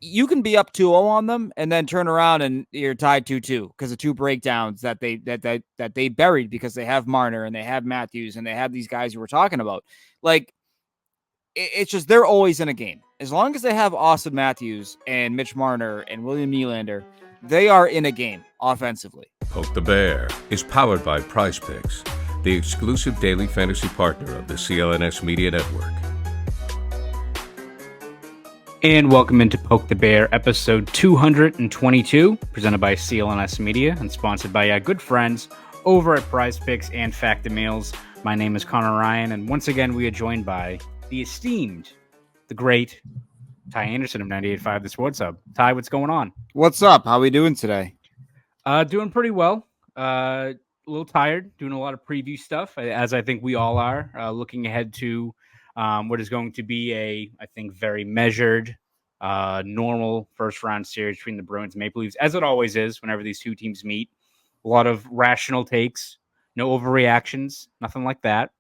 you can be up 2-0 on them and then turn around and you're tied 2-2 because of two breakdowns that they buried because they have Marner and they have Matthews and they have these guys you were talking about. Like, it's just they're always in a game. As long as they have Austin Matthews and Mitch Marner and William Nylander, they are in a game offensively. Poke the Bear is powered by Prize Picks, the exclusive daily fantasy partner of the CLNS Media Network. And welcome into Poke the Bear, episode 222, presented by CLNS Media and sponsored by our good friends over at Prize Picks and Factor Meals. My name is Conor Ryan, and once again, we are joined by the esteemed, the great Ty Anderson of 98.5 The Sports Hub. Ty, what's going on? What's up? How we doing today? Doing pretty well. A little tired, doing a lot of preview stuff, as I think we all are, looking ahead to what is going to be I think, very measured, normal first-round series between the Bruins and Maple Leafs, as it always is whenever these two teams meet. A lot of rational takes, no overreactions, nothing like that.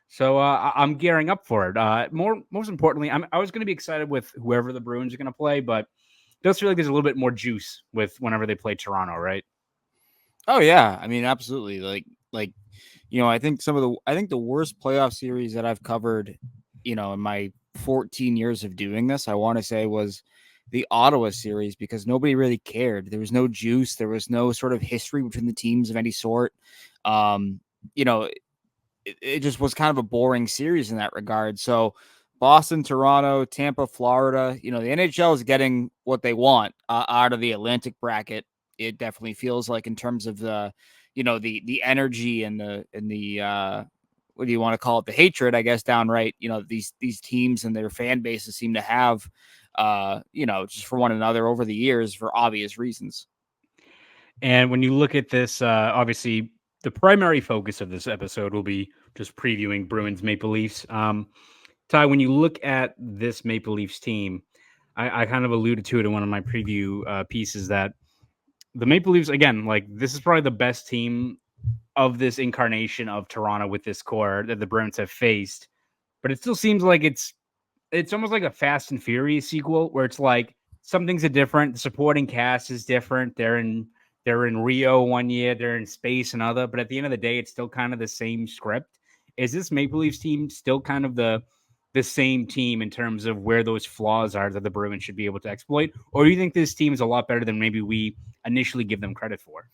So I'm gearing up for it. Most importantly, I was going to be excited with whoever the Bruins are going to play, but it does feel like there's a little bit more juice with whenever they play Toronto, right? Oh yeah, I mean absolutely. Like I think the worst playoff series that I've covered, in my 14 years of doing this, I want to say was the Ottawa series because nobody really cared. There was no juice. There was no sort of history between the teams of any sort. It just was kind of a boring series in that regard. So Boston, Toronto, Tampa, Florida, the NHL is getting what they want out of the Atlantic bracket. It definitely feels like in terms of the energy and the what do you want to call it? The hatred, I guess, downright, these teams and their fan bases seem to have, just for one another over the years for obvious reasons. And when you look at this, obviously the primary focus of this episode will be just previewing Bruins Maple Leafs. Ty, when you look at this Maple Leafs team, I kind of alluded to it in one of my preview pieces that the Maple Leafs, again, like this is probably the best team of this incarnation of Toronto with this core that the Bruins have faced. But it still seems like it's almost like a Fast and Furious sequel where it's like some things are different. The supporting cast is different. They're in Rio one year, they're in space another, but at the end of the day, it's still kind of the same script. Is this Maple Leafs team still kind of the same team in terms of where those flaws are that the Bruins should be able to exploit? Or do you think this team is a lot better than maybe we initially give them credit for?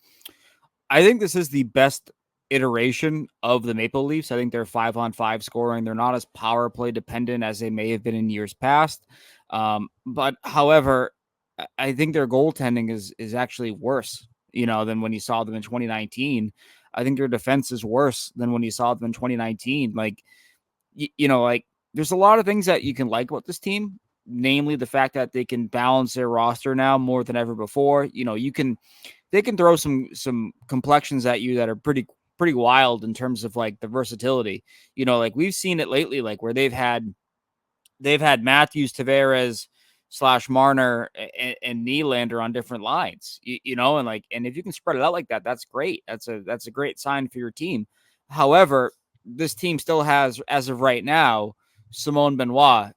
I think this is the best iteration of the Maple Leafs. I think they're 5-on-5 scoring. They're not as power play dependent as they may have been in years past. But however, I think their goaltending is actually worse, than when you saw them in 2019. I think their defense is worse than when you saw them in 2019. Like, there's a lot of things that you can like about this team, namely the fact that they can balance their roster now more than ever before. They can throw some complexions at you that are pretty wild in terms of like the versatility. Like we've seen it lately, like where they've had Matthews, Tavares / Marner and Nylander on different lines, and if you can spread it out like that, that's great. That's a great sign for your team. However, this team still has, as of right now, Simone Benoit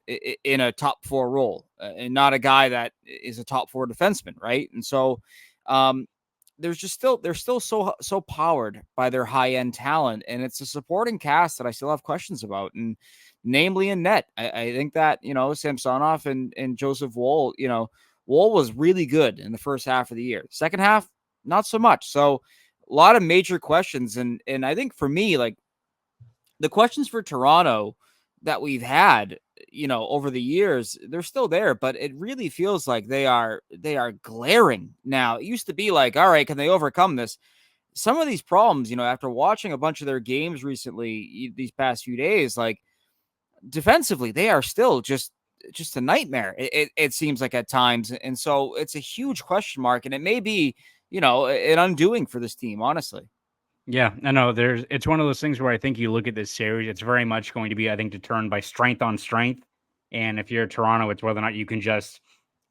in a top 4 role and not a guy that is a top 4 defenseman. Right. And so, they're still so powered by their high end talent, and it's a supporting cast that I still have questions about, and namely in net. I think that Samsonov and Joseph Wall, Wall was really good in the first half of the year. Second half, not so much. So a lot of major questions, and I think for me, like the questions for Toronto that we've had, over the years, they're still there, but it really feels like they are glaring now. It used to be like, all right, can they overcome this? Some of these problems, after watching a bunch of their games recently, these past few days, like defensively, they are still just a nightmare. It seems like at times. And so it's a huge question mark, and it may be, an undoing for this team, honestly. Yeah, I know. It's one of those things where I think you look at this series, it's very much going to be, I think, determined by strength on strength. And if you're Toronto, it's whether or not you can just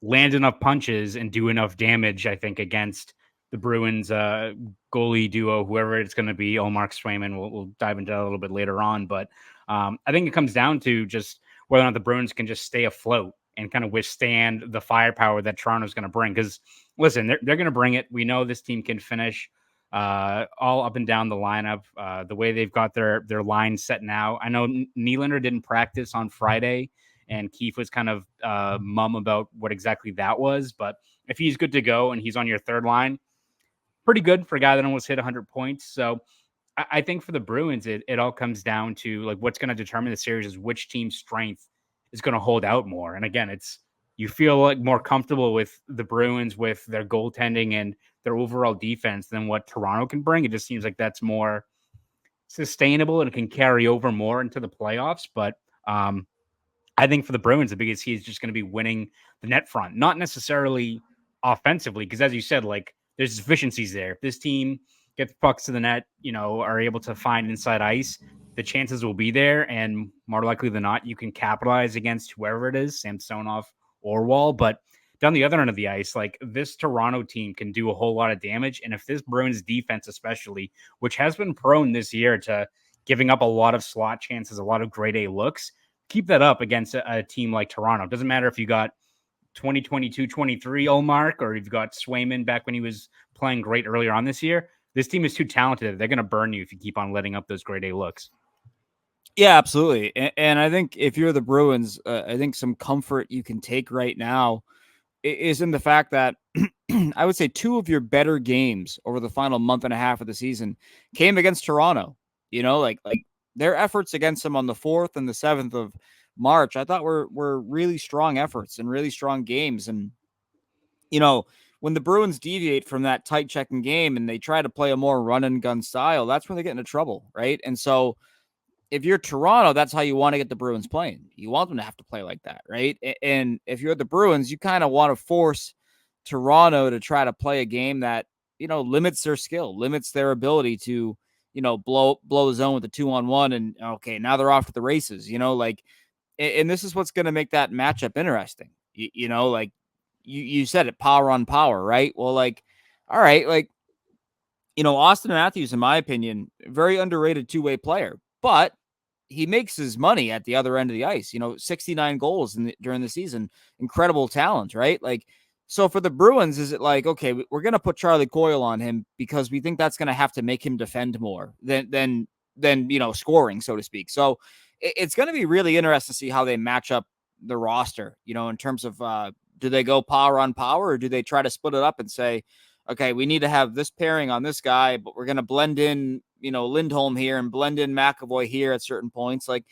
land enough punches and do enough damage, I think, against the Bruins goalie duo, whoever it's going to be. Mark Swayman, we'll dive into that a little bit later on. But I think it comes down to just whether or not the Bruins can just stay afloat and kind of withstand the firepower that Toronto's going to bring. Because listen, they're going to bring it. We know this team can finish all up and down the lineup. The way they've got their line set now. I know Nylander didn't practice on Friday, and Keefe was kind of mum about what exactly that was. But if he's good to go and he's on your third line, pretty good for a guy that almost hit 100 points. So I think for the Bruins, it all comes down to like what's going to determine the series is which team's strength is going to hold out more. And again, it's you feel like more comfortable with the Bruins with their goaltending and their overall defense than what Toronto can bring. It just seems like that's more sustainable and it can carry over more into the playoffs. But I think for the Bruins, the biggest key is just going to be winning the net front, not necessarily offensively, because as you said, like there's deficiencies there. If this team gets pucks to the net, are able to find inside ice, the chances will be there. And more likely than not, you can capitalize against whoever it is, Samsonov or Wall. But down the other end of the ice, like this Toronto team can do a whole lot of damage. And if this Bruins defense, especially, which has been prone this year to giving up a lot of slot chances, a lot of grade A looks, keep that up against a team like Toronto. It doesn't matter if you got 2022, 23 Olmark, or you've got Swayman back when he was playing great earlier on this year. This team is too talented. They're going to burn you if you keep on letting up those grade A looks. Yeah, absolutely. And I think if you're the Bruins, I think some comfort you can take right now is in the fact that I would say two of your better games over the final month and a half of the season came against Toronto. Like their efforts against them on the 4th and the 7th of March, I thought were really strong efforts and really strong games. And, when the Bruins deviate from that tight checking game and they try to play a more run and gun style, that's when they get into trouble. Right. And so if you're Toronto, that's how you want to get the Bruins playing. You want them to have to play like that. Right. And if you're the Bruins, you kind of want to force Toronto to try to play a game that, limits their skill, limits their ability to, blow the zone with a 2-on-1 and okay, now they're off to the races, and this is what's going to make that matchup interesting. Like you said it, power on power, right? Well, like, all right, like, Austin Matthews, in my opinion, very underrated two-way player, but he makes his money at the other end of the ice, 69 goals during the season, incredible talent, right? Like, so for the Bruins, is it like, okay, we're going to put Charlie Coyle on him because we think that's going to have to make him defend more than scoring, so to speak. So it's going to be really interesting to see how they match up the roster, in terms of do they go power on power or do they try to split it up and say, okay, we need to have this pairing on this guy, but we're going to blend in, Lindholm here and blend in McAvoy here at certain points. Like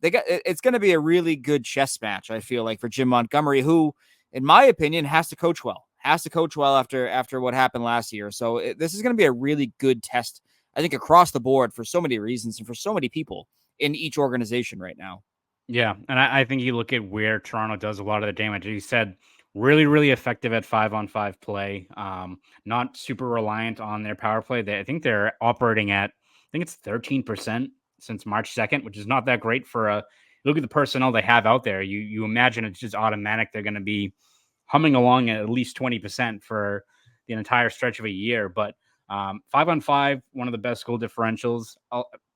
it's going to be a really good chess match. I feel like for Jim Montgomery, who, in my opinion, has to coach well after what happened last year. So this is going to be a really good test, I think, across the board for so many reasons and for so many people in each organization right now. Yeah, and I think you look at where Toronto does a lot of the damage. You said really, really effective at 5-on-5 play. Not super reliant on their power play. I think they're operating at, I think it's 13% since March 2nd, which is not that great for a look at the personnel they have out there. You imagine it's just automatic. They're going to be humming along at least 20% for the entire stretch of a year. But 5-on-5, one of the best goal differentials.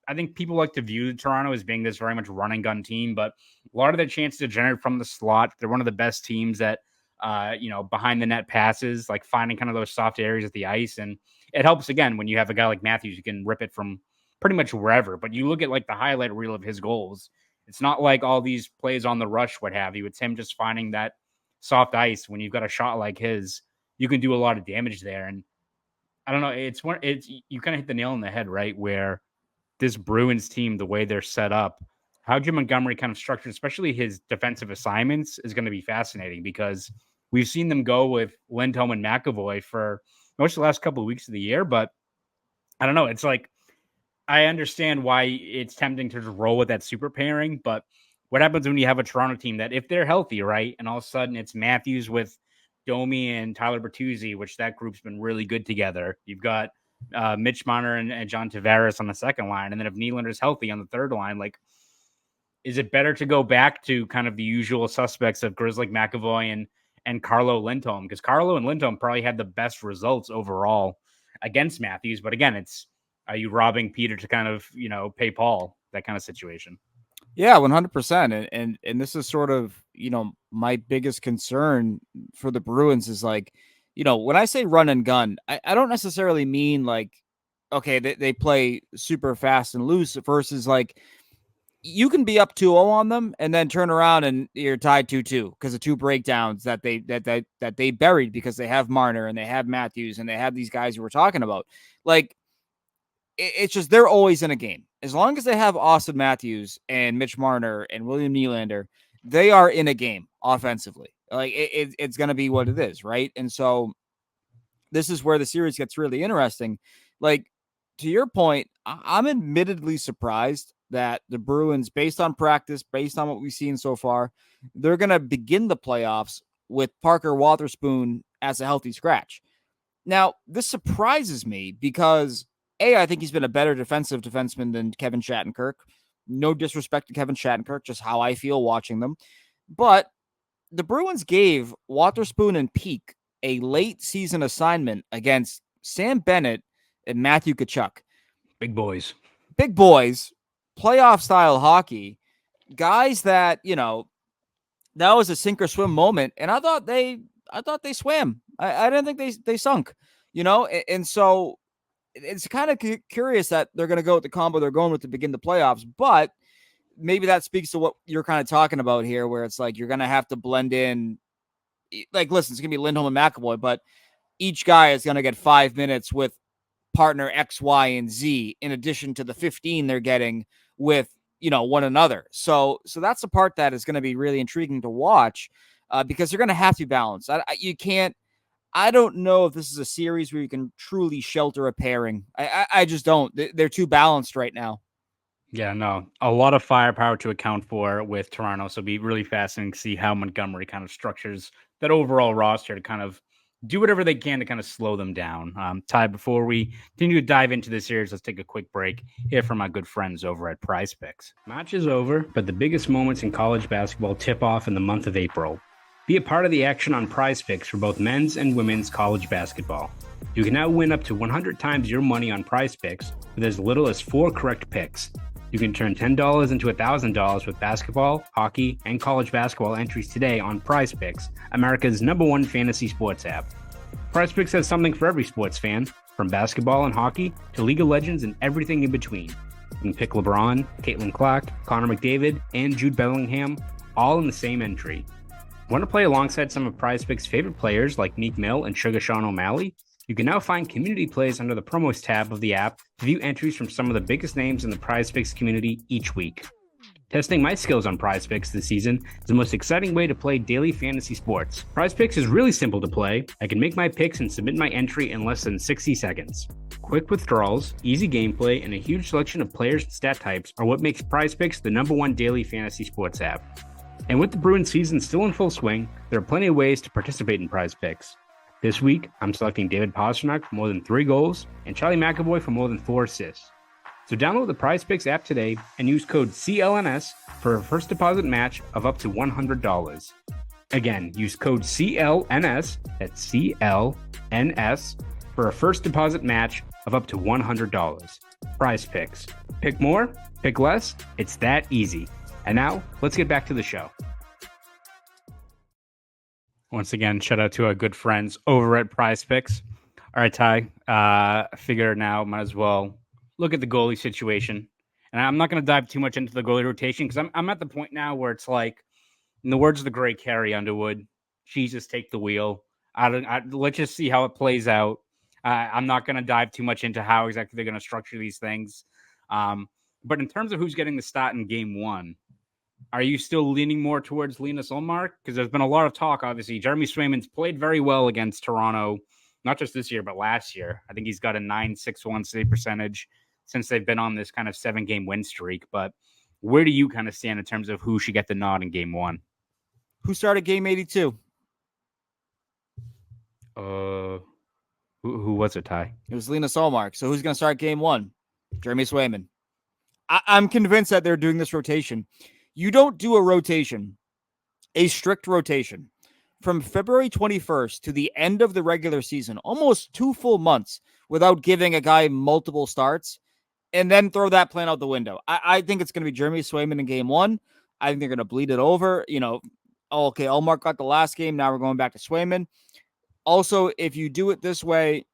I think people like to view Toronto as being this very much run and gun team, but a lot of their chances to generate from the slot. They're one of the best teams that, behind the net passes, like finding kind of those soft areas of the ice. And it helps again when you have a guy like Matthews, you can rip it from pretty much wherever. But you look at like the highlight reel of his goals. It's not like all these plays on the rush, what have you. It's him just finding that soft ice. When you've got a shot like his, you can do a lot of damage there. And I don't know. It's you kind of hit the nail on the head, right? Where this Bruins team, the way they're set up, how Jim Montgomery kind of structured, especially his defensive assignments, is going to be fascinating because we've seen them go with Lindholm and McAvoy for most of the last couple of weeks of the year. But I don't know. It's like, I understand why it's tempting to just roll with that super pairing, but what happens when you have a Toronto team that if they're healthy, right, and all of a sudden it's Matthews with Domi and Tyler Bertuzzi, which that group's been really good together. You've got Mitch Marner and John Tavares on the second line. And then if Nylander's healthy on the third line, like, is it better to go back to kind of the usual suspects of Grizzly McAvoy and Carlo Lindholm? Because Carlo and Lindholm probably had the best results overall against Matthews. But again, are you robbing Peter to kind of, pay Paul, that kind of situation? Yeah, 100%. And this is sort of, my biggest concern for the Bruins is like, when I say run and gun, I don't necessarily mean like, okay, they play super fast and loose versus like you can be up 2-0 on them and then turn around and you're tied 2-2 because of two breakdowns that they buried because they have Marner and they have Matthews and they have these guys who we're talking about. Like it's just they're always in a game. As long as they have Austin Matthews and Mitch Marner and William Nylander, they are in a game offensively. Like it's going to be what it is, right? And so this is where the series gets really interesting. Like to your point, I'm admittedly surprised that the Bruins, based on practice, based on what we've seen so far, they're going to begin the playoffs with Parker Wotherspoon as a healthy scratch. Now, this surprises me because I think he's been a better defensive defenseman than Kevin Shattenkirk. No disrespect to Kevin Shattenkirk, just how I feel watching them. But the Bruins gave Wotherspoon and Peak a late season assignment against Sam Bennett and Matthew Tkachuk. Big boys. Big boys, playoff style hockey, guys that, that was a sink or swim moment. And I thought they swam. I didn't think they sunk, and so it's kind of curious that they're going to go with the combo they're going with to begin the playoffs, but maybe that speaks to what you're kind of talking about here, where it's like you're going to have to blend in. Like, listen, it's going to be Lindholm and McAvoy, but each guy is going to get 5 minutes with partner X, Y, and Z in addition to the 15 they're getting with, one another. So that's the part that is going to be really intriguing to watch because they're going to have to balance. You can't. I don't know if this is a series where you can truly shelter a pairing. I just don't. They're too balanced right now. Yeah, no, a lot of firepower to account for with Toronto. So it'll be really fascinating to see how Montgomery kind of structures that overall roster to kind of do whatever they can to kind of slow them down. Ty, before we continue to dive into this series, let's take a quick break here from my good friends over at Prize Picks. Match is over, but the biggest moments in college basketball tip off in the month of April. Be a part of the action on Prize Picks for both men's and women's college basketball. You can now win up to 100 times your money on Prize Picks with as little as 4 correct picks. You can turn $10 into $1,000 with basketball, hockey, and college basketball entries today on Prize Picks, America's #1 fantasy sports app. Prize Picks has something for every sports fan, from basketball and hockey to League of Legends and everything in between. You can pick LeBron, Caitlin Clark, Connor McDavid, and Jude Bellingham, all in the same entry. Want to play alongside some of Prize Picks' favorite players like Meek Mill and Sugar Sean O'Malley? You can now find community plays under the promos tab of the app to view entries from some of the biggest names in the Prize Picks community each week. Testing my skills on Prize Picks this season is the most exciting way to play daily fantasy sports. Prize Picks is really simple to play. I can make my picks and submit my entry in less than 60 seconds. Quick withdrawals, easy gameplay, and a huge selection of players and stat types are what makes Prize Picks the #1 daily fantasy sports app. And with the Bruins season still in full swing, there are plenty of ways to participate in Prize Picks. This week, I'm selecting David Pastrnak for more than 3 goals and Charlie McAvoy for more than 4 assists. So download the Prize Picks app today and use code CLNS for a first deposit match of up to $100. Again, use code CLNS, that's CLNS, for a first deposit match of up to $100. Prize Picks. Pick more, pick less, it's that easy. And now, let's get back to the show. Once again, shout out to our good friends over at Prize Picks. All right, Ty, figure now might as well look at the goalie situation. And I'm not going to dive too much into the goalie rotation because I'm at the point now where it's like, in the words of the great Carrie Underwood, Jesus, take the wheel. Let's just see how it plays out. I'm not going to dive too much into how exactly they're going to structure these things. But in terms of who's getting the start in game 1, are you still leaning more towards Linus Ullmark? Because there's been a lot of talk, obviously. Jeremy Swayman's played very well against Toronto, not just this year, but last year. I think he's got a .961 save percentage since they've been on this kind of 7-game win streak. But where do you kind of stand in terms of who should get the nod in game 1? Who started game 82? Who was it, Ty? It was Linus Ullmark. So who's going to start game 1? Jeremy Swayman. I'm convinced that they're doing this rotation. You don't do a rotation, a strict rotation, from February 21st to the end of the regular season, almost 2 full months, without giving a guy multiple starts. and then throw that plan out the window. I think it's going to be Jeremy Swayman in game one. I think they're going to bleed it over. Okay, Ullmark got the last game. Now we're going back to Swayman. Also, if you do it this way,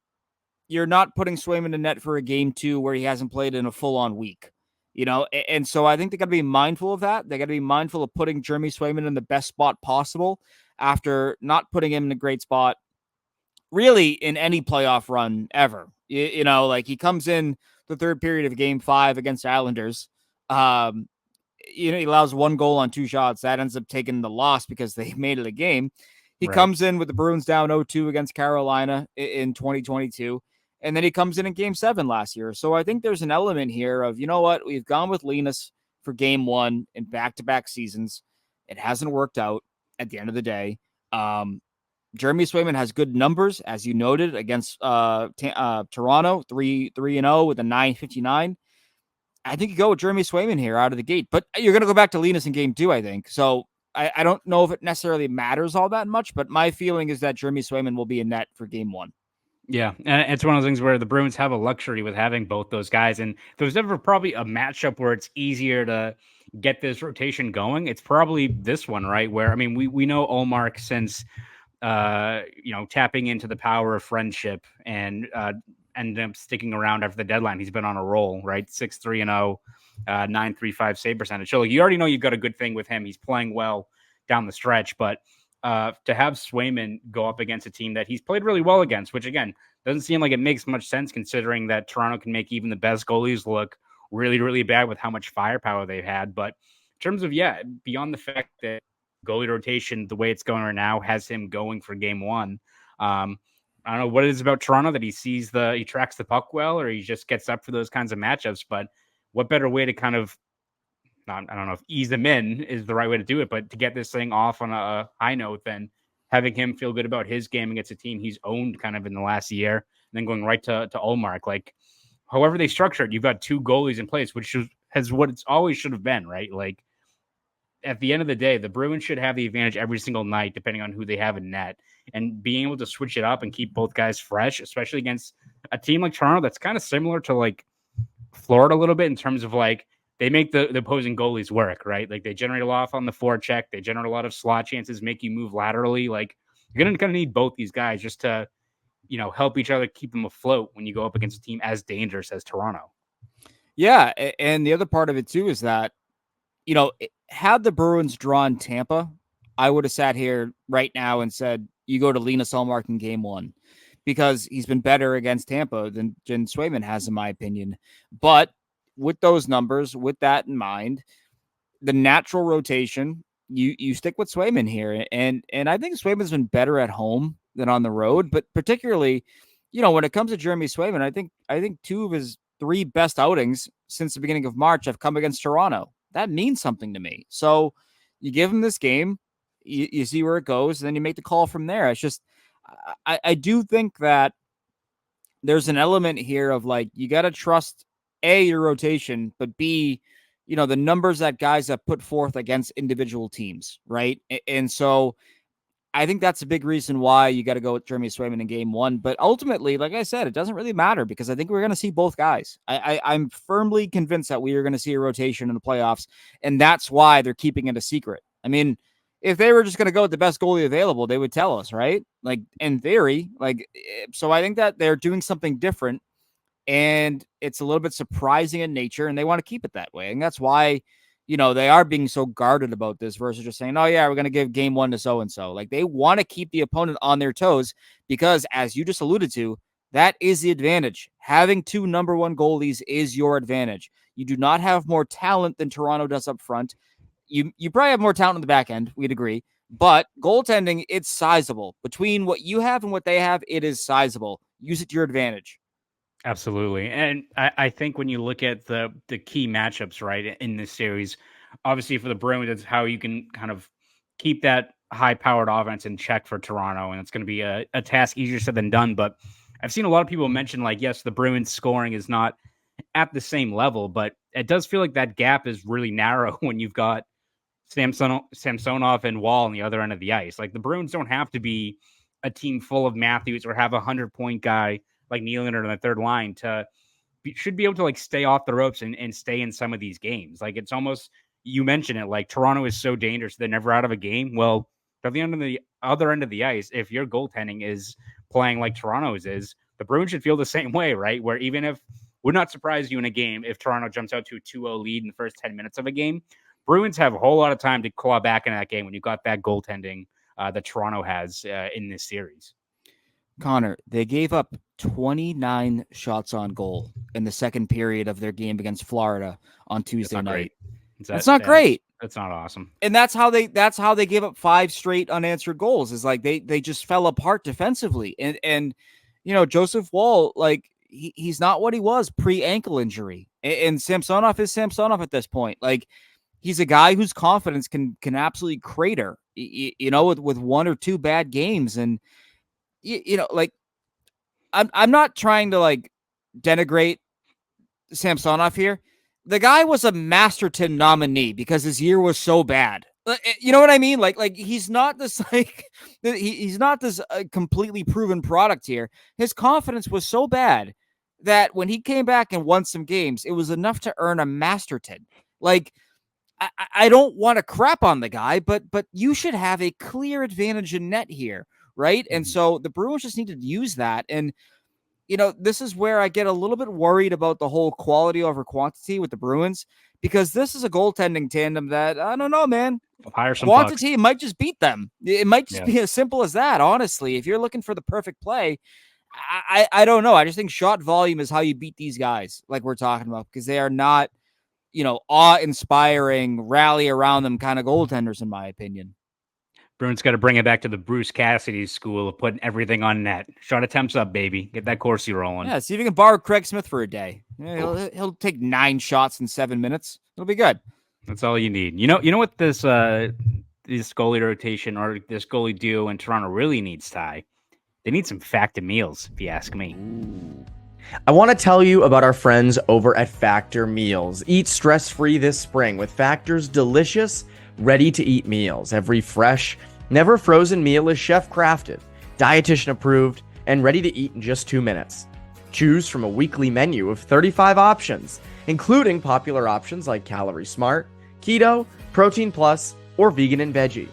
you're not putting Swayman in net for a game two where he hasn't played in a full-on week. And so I think they got to be mindful of that. They got to be mindful of putting Jeremy Swayman in the best spot possible after not putting him in a great spot really in any playoff run ever. Like he comes in the third period of game 5 against Islanders. He allows 1 goal on 2 shots. That ends up taking the loss because they made it a game. He comes in with the Bruins down 0-2 against Carolina in 2022. And then he comes in game 7 last year. So I think there's an element here of, you know what? We've gone with Linus for game 1 in back-to-back seasons. It hasn't worked out at the end of the day. Jeremy Swayman has good numbers, as you noted, against Toronto, 3-0 with a 9.59. I think you go with Jeremy Swayman here out of the gate. But you're going to go back to Linus in game 2, I think. So I don't know if it necessarily matters all that much, but my feeling is that Jeremy Swayman will be in net for game 1. Yeah, and it's one of those things where the Bruins have a luxury with having both those guys. And if there's ever probably a matchup where it's easier to get this rotation going, it's probably this one, right? Where, I mean, we know Ullmark since, tapping into the power of friendship and ended up sticking around after the deadline. He's been on a roll, right? 6-3-0, 9.35 save percentage. So you already know you've got a good thing with him. He's playing well down the stretch, but to have Swayman go up against a team that he's played really well against, which again, doesn't seem like it makes much sense considering that Toronto can make even the best goalies look really, really bad with how much firepower they've had. But in terms of, beyond the fact that goalie rotation, the way it's going right now, has him going for game 1. I don't know what it is about Toronto that he tracks the puck well, or he just gets up for those kinds of matchups. But what better way to kind of, I don't know if ease them in is the right way to do it, but to get this thing off on a high note than having him feel good about his game against a team he's owned kind of in the last year, and then going right to Ullmark. Like, however they structured, you've got 2 goalies in place, which has what it's always should have been, right? Like, at the end of the day, the Bruins should have the advantage every single night, depending on who they have in net, and being able to switch it up and keep both guys fresh, especially against a team like Toronto that's kind of similar to like Florida a little bit in terms of like, they make the opposing goalies work, right? Like they generate a lot on the forecheck. They generate a lot of slot chances, make you move laterally. Like you're going to need both these guys just to, help each other keep them afloat when you go up against a team as dangerous as Toronto. Yeah. And the other part of it too is that, had the Bruins drawn Tampa, I would have sat here right now and said, you go to Linus Ullmark in game 1 because he's been better against Tampa than Swayman has, in my opinion. But with those numbers, with that in mind, the natural rotation, you stick with Swayman here. And I think Swayman's been better at home than on the road, but particularly, when it comes to Jeremy Swayman, I think 2 of his 3 best outings since the beginning of March have come against Toronto. That means something to me. So you give him this game, you see where it goes, and then you make the call from there. It's just, I do think that there's an element here of like, you got to trust A, your rotation, but B, the numbers that guys have put forth against individual teams, right? And so I think that's a big reason why you got to go with Jeremy Swayman in game 1. But ultimately, like I said, it doesn't really matter because I think we're going to see both guys. I'm firmly convinced that we are going to see a rotation in the playoffs, and that's why they're keeping it a secret. I mean, if they were just going to go with the best goalie available, they would tell us, right? Like in theory, so I think that they're doing something different, and it's a little bit surprising in nature, and they want to keep it that way. And that's why, they are being so guarded about this versus just saying, oh yeah, we're going to give game 1 to so-and-so. Like they want to keep the opponent on their toes because, as you just alluded to, that is the advantage. Having 2 number 1 goalies is your advantage. You do not have more talent than Toronto does up front. You probably have more talent in the back end. We'd agree. But goaltending, it's sizable. Between what you have and what they have, it is sizable. Use it to your advantage. Absolutely. And I think when you look at the key matchups, right, in this series, obviously for the Bruins, it's how you can kind of keep that high-powered offense in check for Toronto. And it's going to be a task easier said than done. But I've seen a lot of people mention, like, yes, the Bruins scoring is not at the same level, but it does feel like that gap is really narrow when you've got Samsonov and Wall on the other end of the ice. Like the Bruins don't have to be a team full of Matthews or have a 100-point guy like Nylander on the third line to should be able to like stay off the ropes and stay in some of these games. Like it's almost, you mentioned it, like Toronto is so dangerous. They're never out of a game. Well, at the end of the other end of the ice, if your goaltending is playing like Toronto's is, the Bruins should feel the same way, right? Where even if would not surprise you in a game if Toronto jumps out to a 2-0 lead in the first 10 minutes of a game, Bruins have a whole lot of time to claw back in that game when you got that goaltending that Toronto has in this series. Connor, they gave up 29 shots on goal in the second period of their game against Florida on Tuesday night. That's not great. That's not awesome. And that's how they gave up 5 straight unanswered goals. Is like they just fell apart defensively. And Joseph Wall, like he's not what he was pre-ankle injury. And Samsonov is Samsonov at this point. Like he's a guy whose confidence can absolutely crater, with 1 or 2 bad games. And like I'm not trying to like denigrate Samsonov here. The guy was a Masterton nominee because his year was so bad. You know what I mean? Like he's not this he's not this completely proven product here. His confidence was so bad that when he came back and won some games, it was enough to earn a Masterton. Like I don't want to crap on the guy, but you should have a clear advantage in net here, right? Mm-hmm. And so the Bruins just need to use that. And this is where I get a little bit worried about the whole quality over quantity with the Bruins, because this is a goaltending tandem that, I don't know, man. Hire some quantity might just beat them. It might just be as simple as that, honestly. If you're looking for the perfect play, I don't know. I just think shot volume is how you beat these guys, like we're talking about, because they are not, awe-inspiring, rally around them kind of goaltenders, in my opinion. Bruins got to bring it back to the Bruce Cassidy school of putting everything on net. Shot attempts up, baby. Get that Corsi rolling. Yeah, see if you can borrow Craig Smith for a day. Yeah, he'll take 9 shots in 7 minutes. It'll be good. That's all you need. You know what this goalie rotation or this goalie duo in Toronto really needs, Ty? They need some Factor meals, if you ask me. Ooh. I want to tell you about our friends over at Factor Meals. Eat stress-free this spring with Factor's delicious, ready-to-eat meals. Every fresh, never frozen meal is chef-crafted, dietitian approved, and ready to eat in just 2 minutes. Choose from a weekly menu of 35 options, including popular options like Calorie Smart, Keto, Protein Plus, or Vegan and Veggie.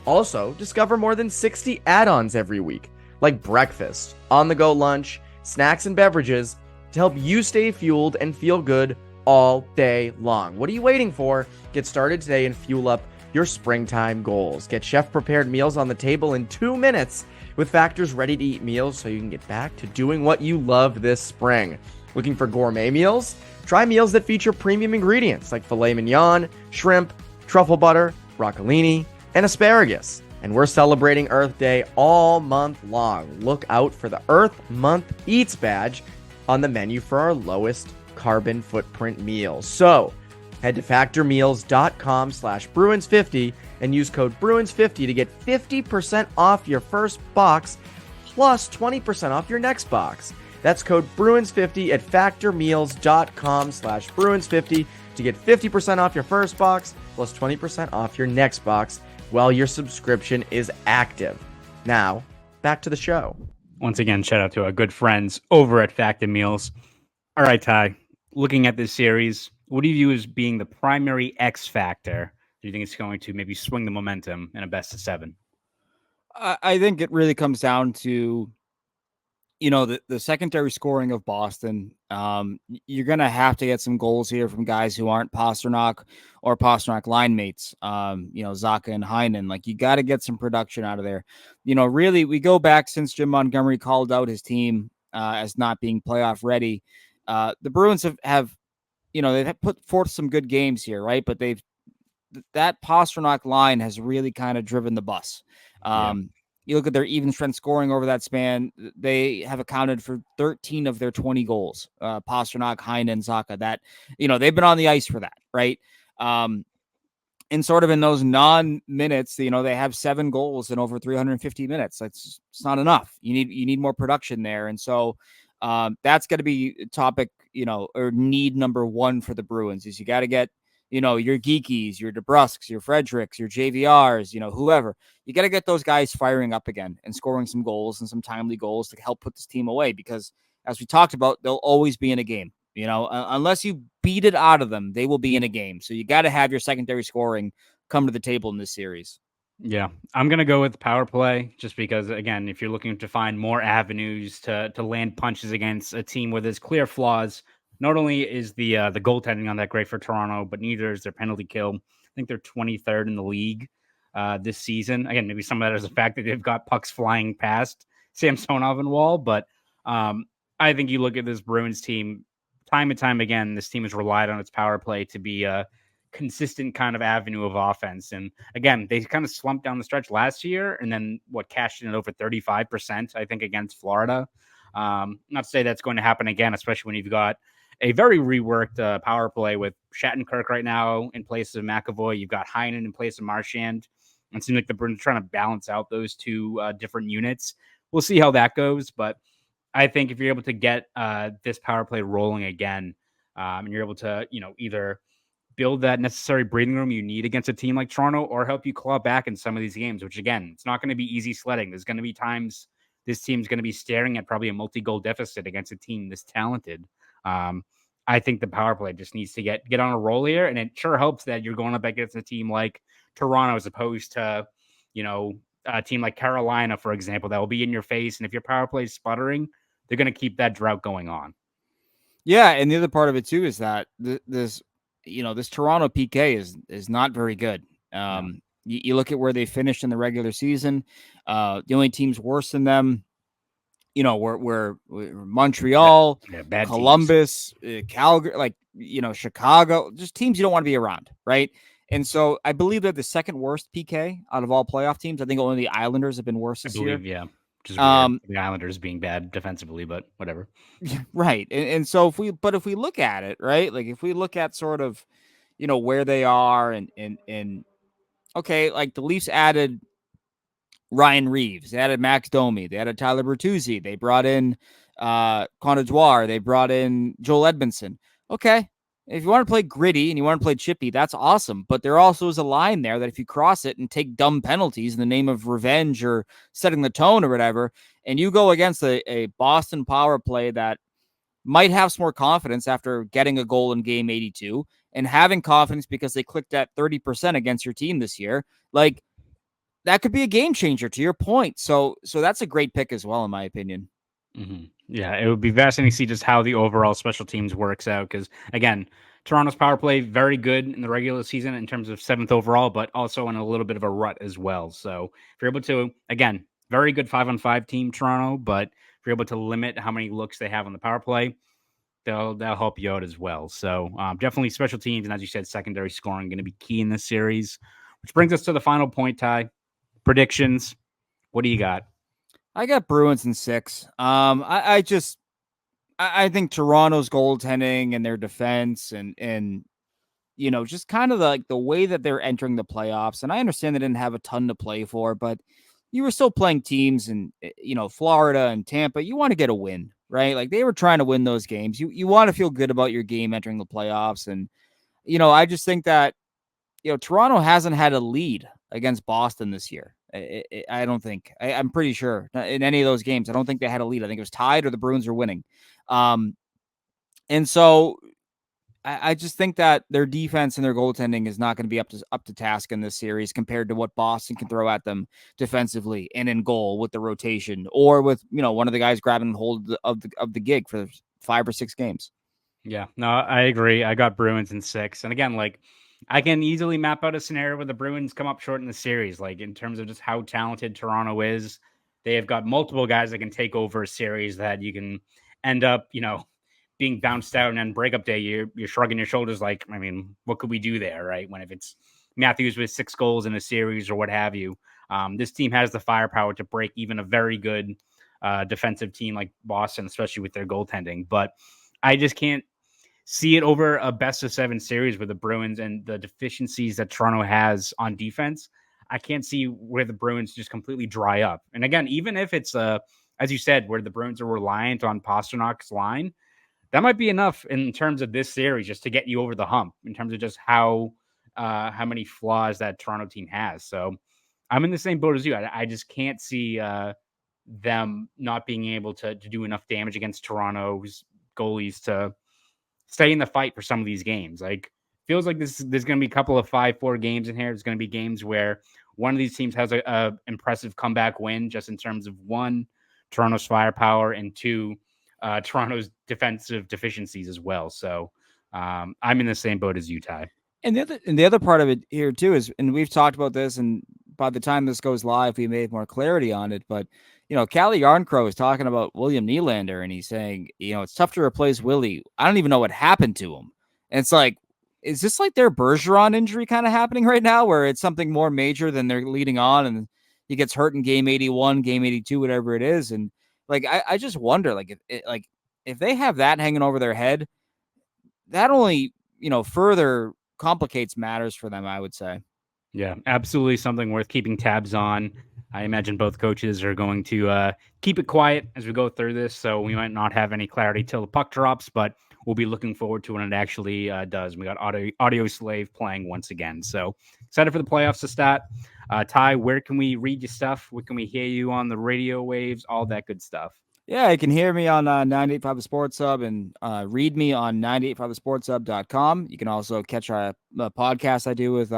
Also, discover more than 60 add-ons every week, like breakfast, on-the-go lunch, snacks and beverages, to help you stay fueled and feel good all day long. What are you waiting for? Get started today and fuel up your springtime goals. Get chef-prepared meals on the table in 2 minutes with Factor's ready-to-eat meals so you can get back to doing what you love this spring. Looking for gourmet meals? Try meals that feature premium ingredients like filet mignon, shrimp, truffle butter, broccolini, and asparagus. And we're celebrating Earth Day all month long. Look out for the Earth Month Eats badge on the menu for our lowest carbon footprint meals. So head to factormeals.com/Bruins50 and use code Bruins50 to get 50% off your first box plus 20% off your next box. That's code Bruins50 at factormeals.com/Bruins50 to get 50% off your first box plus 20% off your next box while your subscription is active. Now, back to the show. Once again, shout out to our good friends over at Factor Meals. All right, Ty, looking at this series, what do you view as being the primary X factor? Do you think it's going to maybe swing the momentum in a best of 7? I think it really comes down to, the secondary scoring of Boston. You're going to have to get some goals here from guys who aren't Pastrnak or Pastrnak line mates, Zacha and Heinen. Like, you got to get some production out of there. Really, we go back since Jim Montgomery called out his team as not being playoff ready. The Bruins have they've put forth some good games here, right? But that Pastrnak line has really kind of driven the bus. You look at their even strength scoring over that span, they have accounted for 13 of their 20 goals. Pastrnak, Heinen, Zacha, that, they've been on the ice for that, right? And sort of in those non-minutes, they have 7 goals in over 350 minutes. It's not enough. You need more production there. And so that's got to be topic, or need number 1 for the Bruins is you got to get, your Geekies, your DeBrusks, your Fredericks, your JVRs, whoever. You got to get those guys firing up again and scoring some goals and some timely goals to help put this team away, because as we talked about, they'll always be in a game. You know, unless you beat it out of them, they will be in a game. So you got to have your secondary scoring come to the table in this series. Yeah, I'm gonna go with power play just because, again, if you're looking to find more avenues to land punches against a team where there's clear flaws, not only is the goaltending not that great for Toronto, but neither is their penalty kill. I think they're 23rd in the league this season. Again, maybe some of that is the fact that they've got pucks flying past Samsonov Wall, but I think you look at this Bruins team time and time again. This team has relied on its power play to be a consistent kind of avenue of offense. And again, they kind of slumped down the stretch last year and then cashed in at over 35%, I think, against Florida. Not to say that's going to happen again, especially when you've got a very reworked power play with Shattenkirk right now in place of McAvoy. You've got Heinen in place of Marchand. It seems like the Bruins are trying to balance out those two different units. We'll see how that goes. But I think if you're able to get this power play rolling again, and you're able to, either build that necessary breathing room you need against a team like Toronto or help you claw back in some of these games, which again, it's not going to be easy sledding. There's going to be times this team's going to be staring at probably a multi-goal deficit against a team this talented. I think the power play just needs to get on a roll here, and it sure helps that you're going up against a team like Toronto as opposed to, a team like Carolina, for example, that will be in your face. And if your power play is sputtering, they're going to keep that drought going on. Yeah, and the other part of it too is that this Toronto PK is not very good. No. You look at where they finished in the regular season. The only teams worse than them, were Montreal, Bad Columbus, Calgary, Chicago, just teams you don't want to be around, right? And so I believe they're the second worst PK out of all playoff teams. I think only the Islanders have been worse this year. Yeah. Which is weird. The Islanders being bad defensively, but whatever. Right. And so if we look at it, right, like if we look at sort of, where they are and okay, like the Leafs added Ryan Reeves, they added Max Domi, they added Tyler Bertuzzi, they brought in Connor Dwyer, they brought in Joel Edmondson. Okay. If you want to play gritty and you want to play chippy, that's awesome. But there also is a line there that if you cross it and take dumb penalties in the name of revenge or setting the tone or whatever, and you go against a Boston power play that might have some more confidence after getting a goal in game 82 and having confidence because they clicked at 30% against your team this year, like that could be a game changer to your point. So that's a great pick as well, in my opinion. Mm-hmm. Yeah, it would be fascinating to see just how the overall special teams works out. Because again, Toronto's power play very good in the regular season in terms of 7th overall, but also in a little bit of a rut as well. So if you're able to, again, very good 5-on-5 team, Toronto, but if you're able to limit how many looks they have on the power play, they'll help you out as well. So definitely special teams, and as you said, secondary scoring going to be key in this series. Which brings us to the final point, Ty. Predictions. What do you got? I got Bruins in 6. I think Toronto's goaltending and their defense and just kind of the way that they're entering the playoffs. And I understand they didn't have a ton to play for, but you were still playing teams in, Florida and Tampa. You want to get a win, right? Like they were trying to win those games. You want to feel good about your game entering the playoffs. And, I just think that, Toronto hasn't had a lead against Boston this year. I don't think. I'm pretty sure in any of those games, I don't think they had a lead. I think it was tied or the Bruins were winning. And so I just think that their defense and their goaltending is not going to be up to task in this series compared to what Boston can throw at them defensively and in goal with the rotation or with one of the guys grabbing hold of the gig for 5 or 6 games. Yeah, no, I agree. I got Bruins in 6, and again, like I can easily map out a scenario where the Bruins come up short in the series, like in terms of just how talented Toronto is. They have got multiple guys that can take over a series that you can end up, being bounced out, and then breakup day, you're shrugging your shoulders like, I mean, what could we do there, right? When if it's Matthews with 6 goals in a series or what have you, this team has the firepower to break even a very good defensive team like Boston, especially with their goaltending. But I just can't see it over a best of 7 series with the Bruins and the deficiencies that Toronto has on defense. I can't see where the Bruins just completely dry up. And again, even if it's as you said, where the Bruins are reliant on Pasternak's line, that might be enough in terms of this series just to get you over the hump in terms of just how many flaws that Toronto team has. So I'm in the same boat as you. I just can't see them not being able to do enough damage against Toronto's goalies to stay in the fight for some of these games. Like, feels like there's going to be a couple of 5-4 games in here. There's going to be games where one of these teams has a impressive comeback win, just in terms of one, Toronto's firepower, and two, Toronto's defensive deficiencies as well. So I'm in the same boat as you, Ty. And the other part of it here too is, and we've talked about this, and by the time this goes live, we may have more clarity on it. But Calle Yarncrow is talking about William Nylander, and he's saying, it's tough to replace Willie. I don't even know what happened to him. And it's like, is this like their Bergeron injury kind of happening right now, where it's something more major than they're leading on, and he gets hurt in game 81, game 82, whatever it is, and like I just wonder, like if they have that hanging over their head, that only further complicates matters for them, I would say. Yeah, absolutely something worth keeping tabs on. I imagine both coaches are going to keep it quiet as we go through this, so we might not have any clarity till the puck drops, but we'll be looking forward to when it actually does. We got Audio Slave playing once again, so excited for the playoffs to start. Ty, where can we read your stuff? Where can we hear you on the radio waves? All that good stuff. Yeah, you can hear me on 98.5 The Sports Hub, and read me on 98.5thesportshub.com. You can also catch a podcast I do with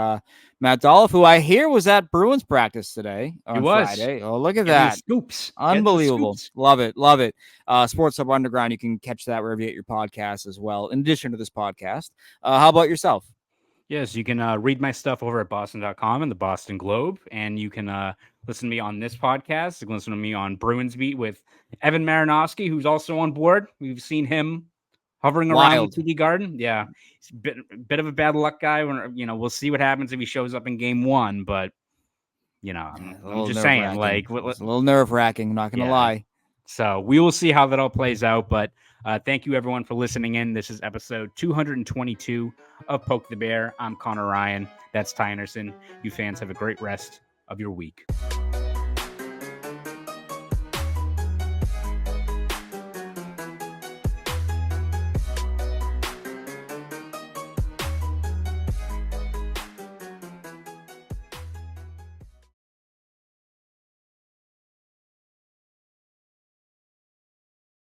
Matt Dolph, who I hear was at Bruins practice today on Friday. Oh, look at that. Scoops. Unbelievable. Love it. Love it. Sports Hub Underground, you can catch that wherever you get your podcasts as well, in addition to this podcast. How about yourself? Yes, you can read my stuff over at boston.com and the Boston Globe, and you can listen to me on this podcast. You can listen to me on Bruins Beat with Evan Marinofski, who's also on board. We've seen him hovering around the TD Garden. Yeah, he's a bit of a bad luck guy. We'll see what happens if he shows up in game one, but I'm just saying, like, it's a little nerve-wracking, I'm not going to lie. So we will see how that all plays out, but thank you, everyone, for listening in. This is episode 222 of Poke the Bear. I'm Conor Ryan. That's Ty Anderson. You fans have a great rest of your week.